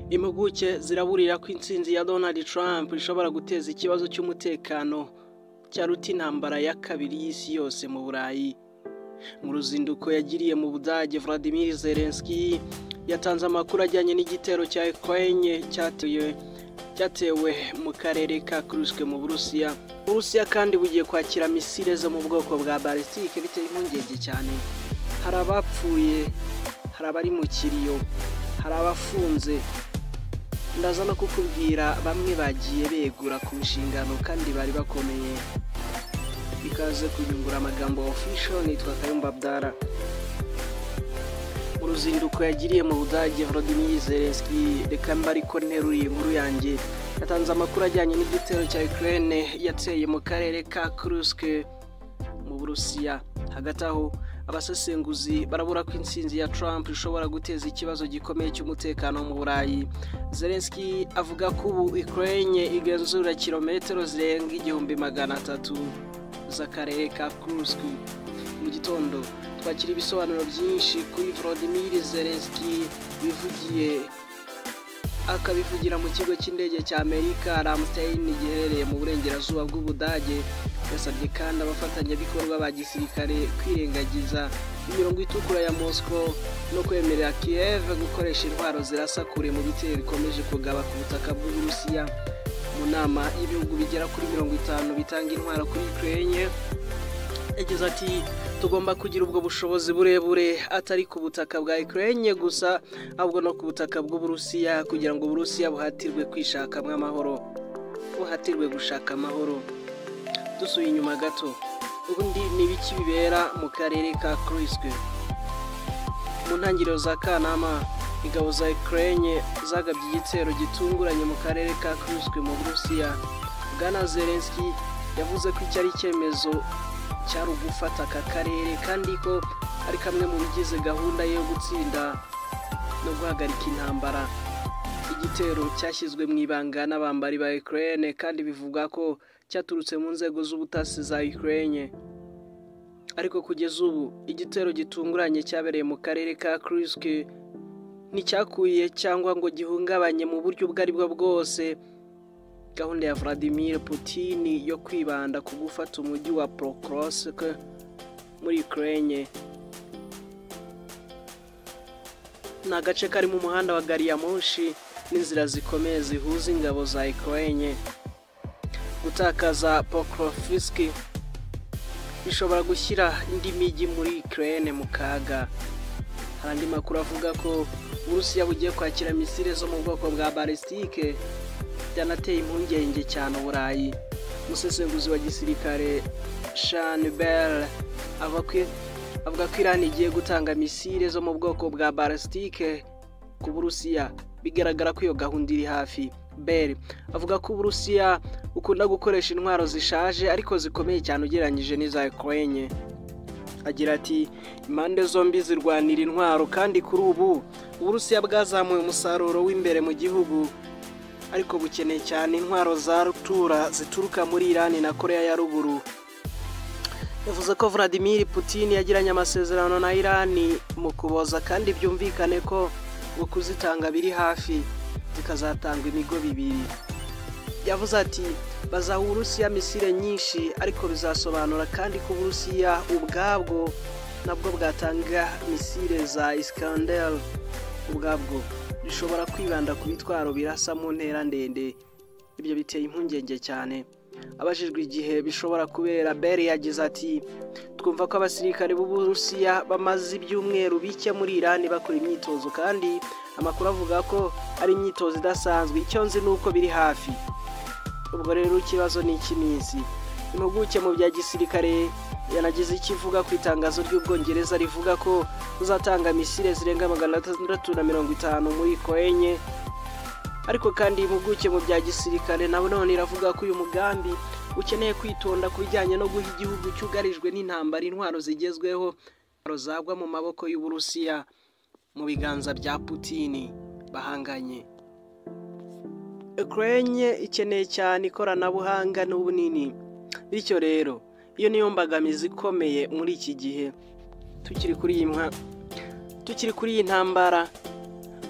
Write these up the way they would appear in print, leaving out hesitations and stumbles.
Impuguke ziraburira ko intsinzi ya Donald Trump ishobora guteza ikibazo cy'umutekano cyaruta intambara ya kabiri y'isi yose mu Burayi. Mu ruzinduko yagiriye mu Budage, Vladimir Zelensky yatanze amakuru ajyanye n'igitero cya Ukraine cyatewe mu karere ka Kursk mu Burusiya. Uburusiya kandi bugiye kwakira misile zo mu bwoko bwa balistike biteye impungenge cyane. Hari abapfuye, hari abari mu kiriyo, hari abafunze. Ndaza no kukubwira bamwe bagiye begura ku nshingano kandi bari bakomeye. Bikaze kunyungura amagambo official. Nitwa Kayumba Abdara. Mu ruzinduko yagiriye mu Budage, Vladimir Zelensky reka mbariko nteruriye inkuru yanjye yatanze amakuru ajyanye n'igitero cya Ukraine yateye mu karere ka Kursk mu Burusiya. Hagati aho abasesenguzi barabura ko intsinzi ya Trump ishobora guteza ikibazo gikomeye cy'umutekano mu Burayi. Zelensky avuga ko ubu Ukraine igenzura kilometero zirenga 1300 z'akarere ka Kursk. Mu gitondo twakira ibisobanuro byinshi kuri Vladimir Zelensky akabivugira mu kigo cy'indege cya Amerika Ramstein giherereye mu burengerazuba bw'Ubudage. Yasabye kandi abafatanyabikorwa ba gisirikare kwirengagiza imirongo itukura ya Moscow no kwemerera Kiev gukoresha intwaro zirasa kure mu bitero bikomeje kugaba ku butaka bw'Uburusiya. Mu nama y'ibihugu bigera kuri 50 bitanga intwaro kuri Ukraine, yagize ati tugomba kugira ubwo bushobozi burebure atari ku butaka bwa Ukraine gusa ahubwo no ku butaka bw'Uburusiya kugira ngo Uburusiya buhatirwe kwishakamwe amahoro, buhatirwe gushaka amahoro. Dusuye inyuma gato, ubundi nibiki bibera mu karere ka Kursk. Mu ntangiriro za Kanama, ingabo za Ukraine zagabye igitero gitunguranye mu karere ka Kursk mu Burusiya. Bwana Zelensky yavuze ko icyari cyemezo cyari ugufata aka karere kandi ko ari kamwe mu bigize gahunda yo gutsinda no guhagarika intambara. Igitero cyashyizwe mu ibanga n'abambari ba Ukraine kandi bivuga ko cyaturutse mu nzego z'ubutasi za Ukraine. Ariko kugeza ubu igitero gitunguranye cyabereye mu karere ka Kursk nticyakuye cyangwa ngo gihungabanye mu buryo ubwo aribwo bwose gahunda ya Vladimir Putin yo kwibanda ku gufata umujyi wa Pokrovsk muri Ukraine. Ni agace kari mu muhanda wa gari ya moshi n'inzira zikomeye zihuza ingabo za Ukraine. Gutakaza Pokrovsk bishobora gushyira indi mijyi muri Ukraine mu kaga. Hari andi makuru avuga ko Uburusiya bugiye kwakira misile zo mu bwoko bwa balistike byanateye impungenge cyane Uburayi. Umusesenguzi wa gisirikare Sean Bell avuga ko Iran igiye gutanga misile zo mu bwoko bwa balistike ku Burusiya. Bigaragara ko iyo gahunda iri hafi. Bell avuga ko Uburusiya ukunda gukoresha intwaro zishaje ariko zikomeye cyane ugereranyije n'iza Ukraine. Agira ati impande zombi zirwanira intwaro kandi kuri ubu Uburusiya bwazamuye umusaruro w'imbere mu gihugu ariko bukeneye cyane intwaro za rutura zituruka muri Iran na Korea ya Ruguru. Yavuze ko Vladimir Putin yagiranye amasezerano na Iran mu kuboza kandi byumvikane ko kuzitanga biri hafi zikazatanga imigo bibiri. Yavuze ati bazaha Uburusiya misile nyinshi ariko bizasobanura kandi ko Uburusiya ubwabwo nabwo bwatanga misile za Iskander ubwabwo bishobora kwibanda ku bitwaro birasa mu ntera ndende. Ibyo biteye impungenge cyane. Abajijwe igihe bishobora kubera, Bell yagize ati twumva ko abasirikare b'Uburusiya bamaze ibyumweru bike muri Iran bakora imyitozo kandi amakuru avuga ko ari imyitozo idasanzwe. Icyo nzi nuko biri hafi. Ubwo rero ikibazo ni icy'iminsi. Impuguke mu bya gisirikare yanagize ikivuga ku itangazo ry'Ubwongereza rivuga ko uzatanga misile zirenga 650 muri Ukraine. Ariko kandi impuguke mu bya gisirikare none iravuga ko uyu mugambi ukeneye kwitonda ku bijyanye no guha igihugu cyugarijwe n'intambara intwaro zigezweho zagwa mu maboko y'Uburusiya mu biganza bya Putin bahanganye. Ukraine ikeneye cyane ikoranabuhanga n'ubunini. Bityo rero iyo niyo mbogamizi ikomeye muri iki gihe tukiri kuri iyi ntambara.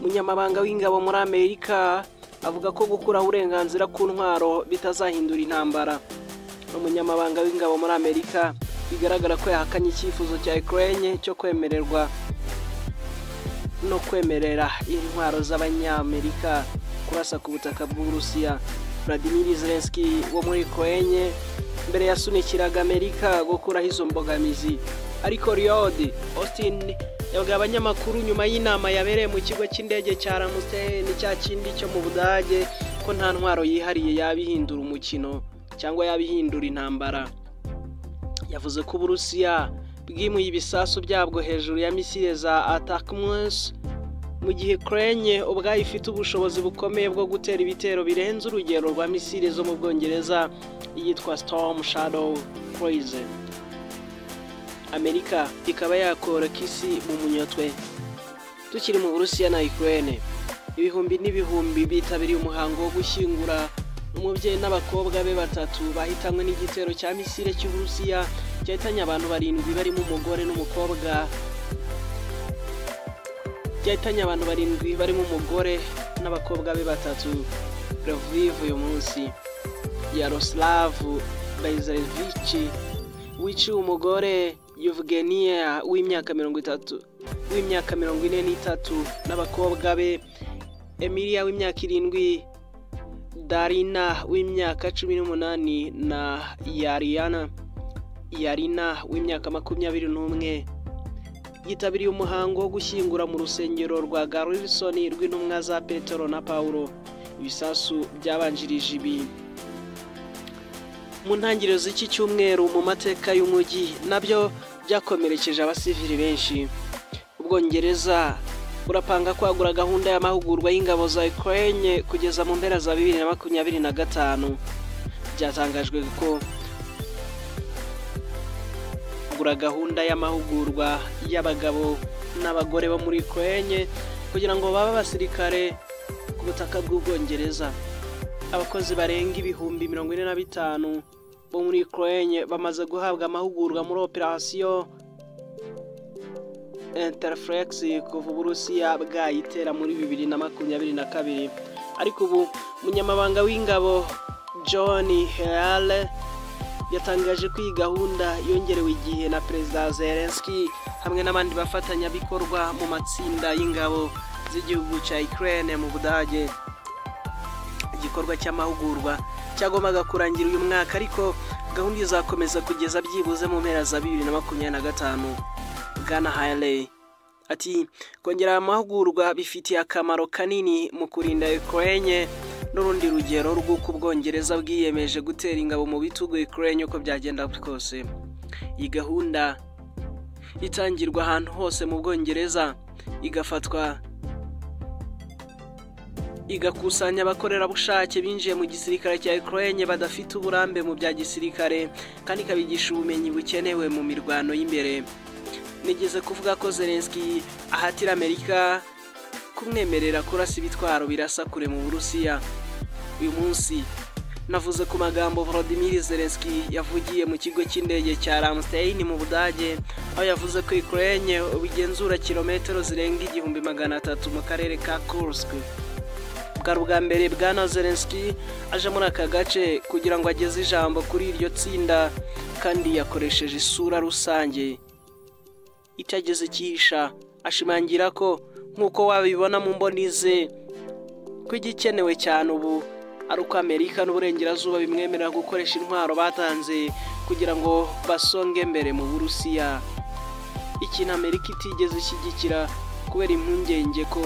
Umunyamabanga w'ingabo muri Amerika avuga ko gukuraho uburenganzira ku ntwaro bitazahindura intambara. Umunyamabanga w'ingabo muri Amerika bigaragara ko yahakanye icyifuzo cya Ukraine cyo kwemererwa no kwemerera intwaro z'abanyamerika kurasa ku butaka bw'Uburusiya. Vladimir Zelensky wo muri Ukraine mbere yasunikiraga Amerika gukuraho izo mbogamizi, ariko Lloyd Austin yabwiye abanyamakuru nyuma y'inama yabereye mu kigo cy'indege cya Ramstein cya kindi cyo mu Budage ko nta ntwaro yihariye yabihindura umukino cyangwa yabihindura intambara. Yavuze ko Uburusiya bwimuye ibisasu byabwo hejuru ya misile za Attackams mu gihe Ukraine ubwayo ifite ubushobozi bukomeye bwo gutera ibitero birenze urugero rwa misile zo mu Bwongereza yitwa Storm Shadow Cruise. Amerika ikaba yakora kisi mu munyotwe. Tukiri mu Burusiya na Ukraine, ibihumbi n'ibihumbi bitabiriye umuhango wo gushyingura umubyeyi n'abakobwa be batatu bahitanwe n'igitero cya misile cy'Uburusiya cyahitanye abantu 7 barimo umugore n'umukobwa. Cyahitanye abantu 7 barimo umugore n'abakobwa be batatu. Lviv uyu munsi. Yaroslav Bezerevich wiciwe umugore Yevgenia w'imyaka 43 n'abakobwa be Emilia w'imyaka 7, Darina w'imyaka 18 na Yarina w'imyaka 21 yitabiriye umuhango wo gushyingura mu rusengero rwa Garrison rw'intumwa za Petero na Paulo. Ibisasu byabanjirije ibi mu ntangiriro z'iki cyumweru mu mateka y'umujyi nabyo byakomerekeje abasivili benshi. Ubwongereza burapanga kwagura gahunda y'amahugurwa y'ingabo za Ukraine kugeza mu mpera za 2025. Byatangajwe ko gura gahunda y'amahugurwa y'abagabo n'abagore bo muri Ukraine kugira ngo babe abasirikare ku butaka bw'Ubwongereza. Abakozi barenga ibihumbi 45 bo muri Ukraine bamaze guhabwa amahugurwa muri operation Interflex kuva Uburusiya bwayitera muri 2022. Ariko ubu umunyamabanga w'ingabo John Heale yatangaje ko iyi gahunda yongerewe igihe na Perezida Zelensky hamwe n'abandi bafatanyabikorwa mu matsinda y'ingabo z'igihugu cya Ukraine mu Budage. Igikorwa cy'amahugurwa cyagombaga kurangira uyu mwaka, ariko gahunda izakomeza kugeza byibuze mu mpera za 2025. Bwana Haile ati kongera amahugurwa bifitiye akamaro kanini mu kurinda Ukraine n'urundi rugero rw'uko Ubwongereza bwiyemeje gutera ingabo mu bitugu Ukraine uko byagenda kose. Iyi gahunda itangirwa ahantu hose mu Bwongereza igafatwa igakusanya abakorerabushake binjiye mu gisirikare cya Ukraine badafite uburambe mu bya gisirikare kandi kabigisha ubumenyi bukenewe mu mirwano y'imbere. Nigeze kuvuga ko Zelensky ahatira Amerika kumwemerera kurasa ibitwaro birasa kure mu Burusiya. Uyu munsi navuze ku magambo Volodymyr Zelensky yavugiye mu kigo cy'indege cya Ramstein mu Budage, aho yavuze ko Ukraine bigenzura kilometero zirenga 1300 mu karere ka Kursk. Bwa mbere Bwana Zelensky aje muri aka gace kugira ngo ageze ijambo kuri iryo tsinda, kandi yakoresheje isura rusange itageze kihisha, ashimangira ko nk'uko wabibona mu mboni ze ko igikenewe cyane ubu ari uko Amerika n'Uburengerazuba bimwemerera gukoresha intwaro batanze kugira ngo basonge mbere mu Burusiya. Ikintu Amerika itigeze ishyigikira kubera impungenge ko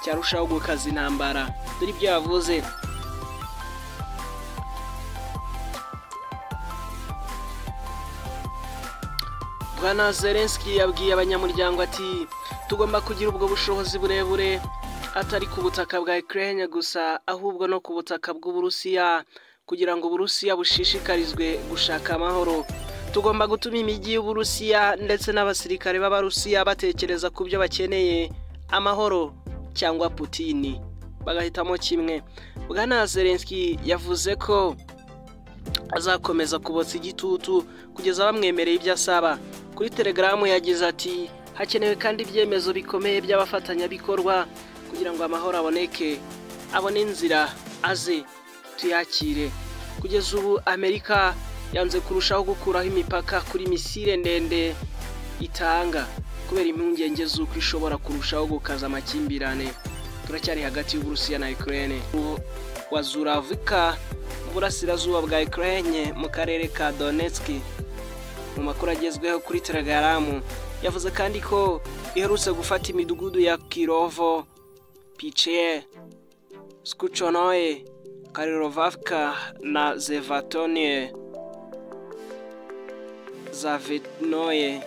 cyarushaho gukaza intambara. Dore ibyo yavuze. Bwana Zelensky yabwiye abanyamuryango ati tugomba kugira ubwo bushobozi burebure atari ku butaka bwa Ukraine gusa, ahubwo no ku butaka bw'Uburusiya kugira ngo Uburusiya bushishikarizwe gushaka amahoro. Tugomba gutuma imijyi y'Uburusiya ndetse n'abasirikare b'Abarusiya batekereza ku byo bakeneye, amahoro cyangwa Putin, bagahitamo kimwe. Bwana Zelensky yavuze ko azakomeza kubotsa igitutu kugeza bamwemereye ibyo asaba. Kuri Telegram yagize ati hakenewe kandi ibyemezo bikomeye by'abafatanyabikorwa kugira ngo amahoro aboneke, abone inzira aze tuyakire. Kugeza ubu Amerika yanze kurushaho gukuraho imipaka kuri misile ndende itanga kubera impungenge z'uko ishobora kurushaho gukaza amakimbirane. Turacyari hagati y'Uburusiya na Ukraine. Wa Zuravka mu burasirazuba bwa Ukraine mu karere ka Donetsk. Mu makuru agezweho kuri Telegram yavuze kandi ko iherutse gufata imidugudu ya Kirovo, Piche, Skuchonoye, Karilovka na Zavenoye.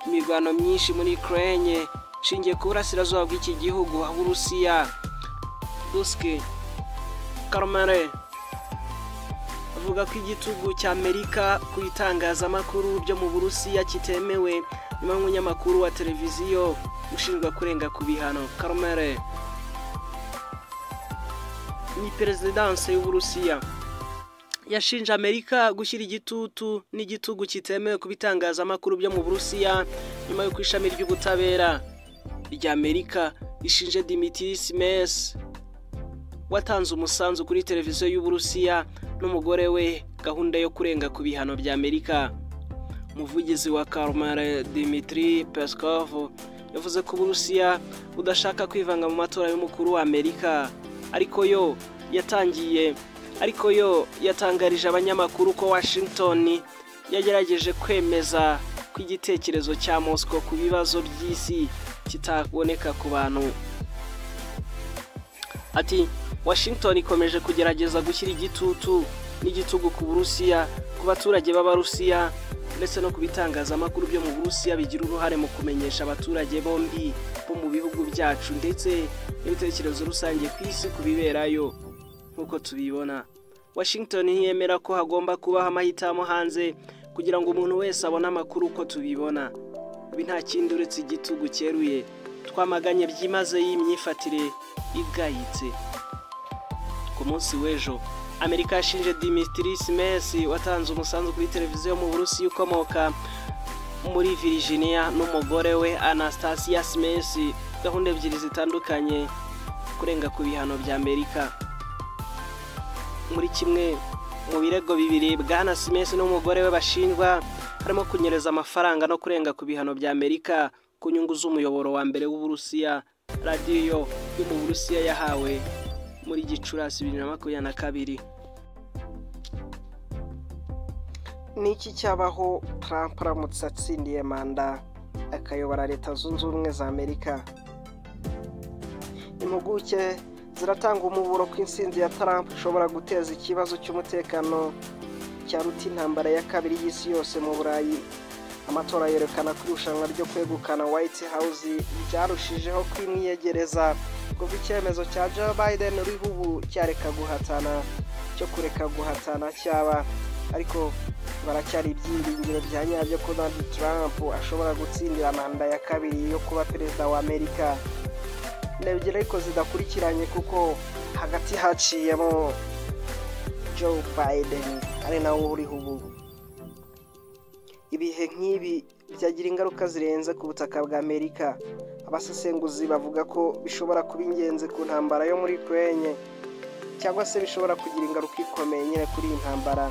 Imirwano myinshi muri Ukraine shingiye ku burasirazuba bw'iki gihugu Uburusiya. Ruski Karmare avuga ko igitugu cya Amerika ku itangazamakuru byo mu Burusiya kitemewe nyuma y'umunyamakuru wa televiziyo ushinjwa kurenga ku bihano. Karmare ni perezidanse y'Uburusiya yashinje Amerika gushyira igitutu n'igitugu kitemewe ku bitangazamakuru byo mu Burusiya nyuma y'uko ishami ry'ubutabera rya Amerika rishinje Dmitry Simes watanze umusanzu kuri televiziyo y'Uburusiya n'umugore we gahunda yo kurenga ku bihano bya Amerika. Umuvugizi wa Kremlin Dmitry Peskov yavuze ko Uburusiya budashaka kwivanga mu matora y'umukuru wa Amerika, ariko yo yatangarije abanyamakuru ko Washington yagerageje kwemeza ko igitekerezo cya Moscow ku bibazo by'isi kitaboneka ku bantu. Ati Washington ikomeje kugerageza gushyira igitutu n'igitugu ku Burusiya, ku baturage b'Abarusiya ndetse no ku bitangazamakuru byo mu Burusiya bigira uruhare mu kumenyesha abaturage bombi bo mu bihugu byacu ndetse n'ibitekerezo rusange ku isi kubiberayo. Nk'uko tubibona, Washington yemera ko hagomba kubaho amahitamo hanze kugira ngo umuntu wese abone amakuru uko tubibona. Ibi nta kindi uretse igitugu cyeruye twamaganye byimaze y'imyifatire igayitse. Ku munsi w'ejo Amerika yashinje Dmitry Simes watanze umusanzu kuri televiziyo mu Burusiya ukomoka muri Virginia n'umugore we Anastasia Simes gahunda ebyiri zitandukanye kurenga ku bihano bya Amerika. Muri kimwe mu birego bibiri Bwana Simes n'umugore we bashinjwa harimo kunyereza amafaranga no kurenga ku bihano bya Amerika ku nyungu z'umuyoboro wa mbere w'Uburusiya, radiyo yo mu Burusiya yahawe muri Gicurasi 2022. Niki cyabaho Trump aramutse atsindiye manda akayobora Leta Zunze Ubumwe za Amerika? Impuguke ziratanga umuburo ko intsinzi ya Trump ishobora guteza ikibazo cy'umutekano cyaruta intambara ya kabiri y'isi yose mu Burayi. Amatora yerekana ko irushanwa ryo kwegukana White House ryarushijeho kwimwiyegereza kuva icyemezo cya Joe Biden uriho ubu cyo kureka guhatana cyaba, ariko baracyari ibyiringiro bya nyabyo ko Donald Trump ashobora gutsindira manda ya kabiri yo kuba perezida wa Amerika. Nebyere ariko zidakurikiranye kuko hagati haciyemo Joe Biden ari nawe uriho ubu. Ibihe nk'ibi byagira ingaruka zirenze ku butaka bwa Amerika. Abasesenguzi bavuga ko bishobora kuba ingenzi ku ntambara yo muri Ukraine cyangwa se bishobora kugira ingaruka ikomeye nyine kuri iyi ntambara.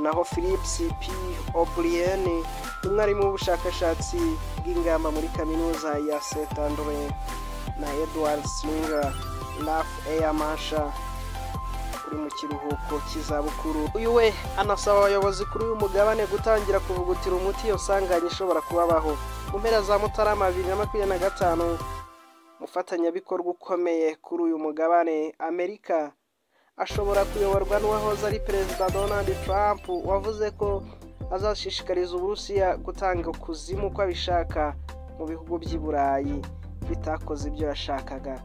Naho Philips P. O'Brien, umwarimu w'ubushakashatsi bw'ingamba muri kaminuza ya St. Andrew, na Edward Slinger Raf Air Marshall uri mu kiruhuko cy'izabukuru, uyu we anasaba abayobozi kuri uyu mugabane gutangira kuvugutira umuti iyo sanganya ishobora kubabaho. Mu mpera za Mutarama 2025, mufatanyabikorwa ukomeye kuri uyu mugabane Amerika ashobora kuyoborwa n'uwahoze ari perezida Donald Trump, wavuze ko azashishikariza Uburusiya gutanga kuzimu uko abishaka mu bihugu by'i Burayi bitakoze ibyo yashakaga.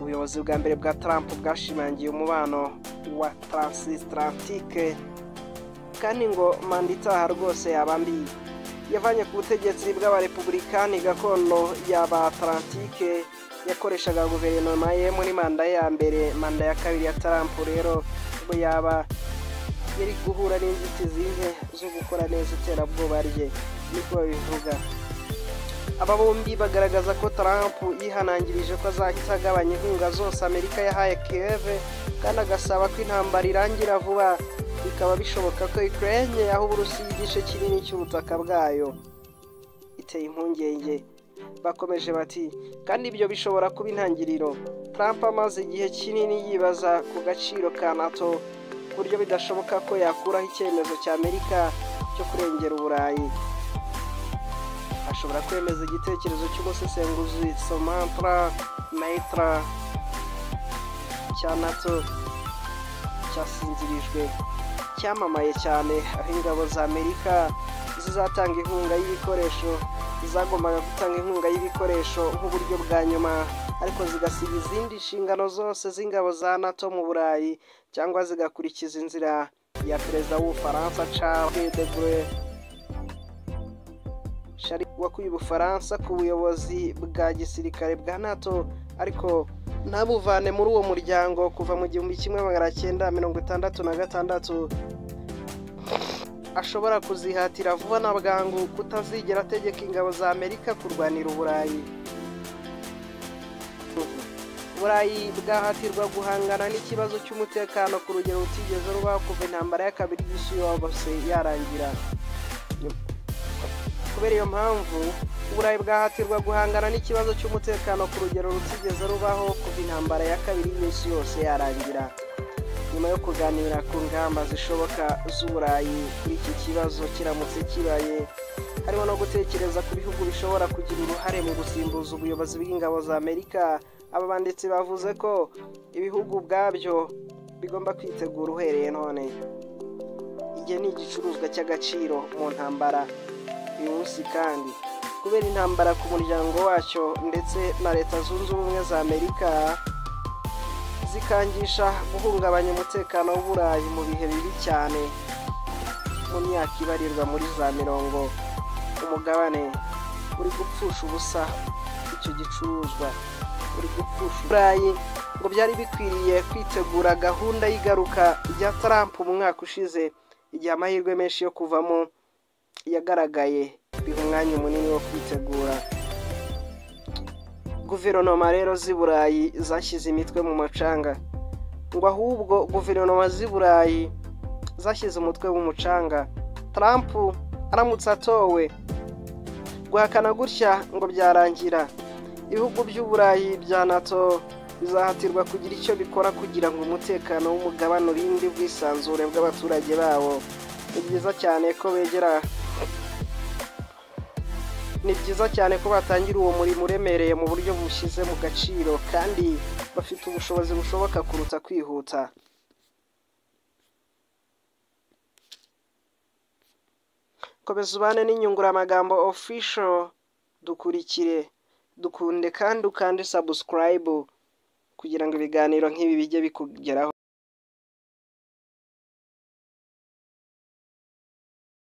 Ubuyobozi bwa mbere bwa Trump bwashimangiye umubano wa transatlantique kandi ngo manda itaha rwose yaba mbi. Yavanye ku butegetsi bw'abarepublikani gakondo y'aba Atlantique yakoreshaga guverinoma ye muri manda ya mbere. Manda ya kabiri ya Trump rero ubwo yaba yari guhura n'inzitizi nke zo gukora neza iterabwoba rye, niko bivuga. aba bombi bagaragaza ko Trump yihanangirije ko azahita agabanya inkunga zose Amerika yahaye Kiev kandi agasaba ko intambara irangira vuba, bikaba bishoboka ko Ukraine yaha Uburusiya igice kinini cy'ubutaka bwayo. Iteye impungenge. Bakomeje bati kandi ibyo bishobora kuba intangiriro. Trump amaze igihe kinini yibaza ku gaciro ka NATO ku buryo bidashoboka ko yakuraho icyemezo cya Amerika cyo kurengera Uburayi. Ashobora kwemeza igitekerezo cy'umusesenguzi Samantha Maitra cya NATO cyasinzirijwe cyamamaye cyane, aho ingabo za Amerika zizatanga inkunga y'ibikoresho, zagombaga gutanga inkunga y'ibikoresho nk'uburyo bwa nyuma, ariko zigasiga izindi nshingano zose z'ingabo za NATO mu Burayi cyangwa zigakurikiza inzira ya perezida w'Ubufaransa Charles de Gaulle wakuye Ubufaransa ku buyobozi bwa gisirikare bwa NATO, ariko ntabuvane muri uwo muryango kuva mu 1966. Ashobora kuzihatira vuba na bwangu kutazigera ategeka ingabo za Amerika kurwanira Uburayi. Uburayi bwahatirwa guhangana n'ikibazo cy'umutekano ku rugero rutigeze rubaho kuva intambara ya kabiri y'isi yose yarangira. Kubera iyo mpamvu Uburayi bwahatirwa guhangana n'ikibazo cy'umutekano ku rugero rutigeze rubaho kuva intambara ya kabiri y'isi yose yarangira. Nyuma yo kuganira ku ngamba zishoboka z'Uburayi kuri iki kibazo kiramutse kibaye, harimo no gutekereza ku bihugu bishobora kugira uruhare mu gusimbuza ubuyobozi bw'ingabo za Amerika, aba banditsi bavuze ko ibihugu ubwabyo bigomba kwitegura uhereye none. Igihe ni igicuruzwa cy'agaciro mu ntambara uyu munsi, kandi kubera intambara ku muryango wacyo ndetse na Leta Zunze Ubumwe za Amerika zikangisha guhungabanya umutekano w'Uburayi mu bihe bibi cyane. Mu myaka ibarirwa muri za 40, umugabane uri gupfusha ubusa icyo gicuruzwa, uri gupfusha Uburayi. Ngo byari bikwiriye kwitegura gahunda y'igaruka rya Trump mu mwaka ushize, igihe amahirwe menshi yo kuvamo yagaragaye, biha umwanya munini wo kwitegura. Guverinoma rero z'i Burayi zashyize imitwe mu macanga, ngo ahubwo guverinoma z'i Burayi zashyize umutwe mu mucanga. Trump aramutse atowe, guhakana gutya ngo byarangira. Ibihugu by'Uburayi bya NATO bizahatirwa kugira icyo bikora kugira ngo umutekano w'umugabane urinde ubwisanzure bw'abaturage bawo. Ni byiza cyane ko batangira uwo murimo uremereye mu buryo bushyize mu gaciro kandi bafite ubushobozi bushoboka kuruta kwihuta. Komeza ubane n'inyunguramagambo official, dukurikire, dukunde kandi ukande subscribe kugira ngo ibiganiro nk'ibi bijye bikugeraho.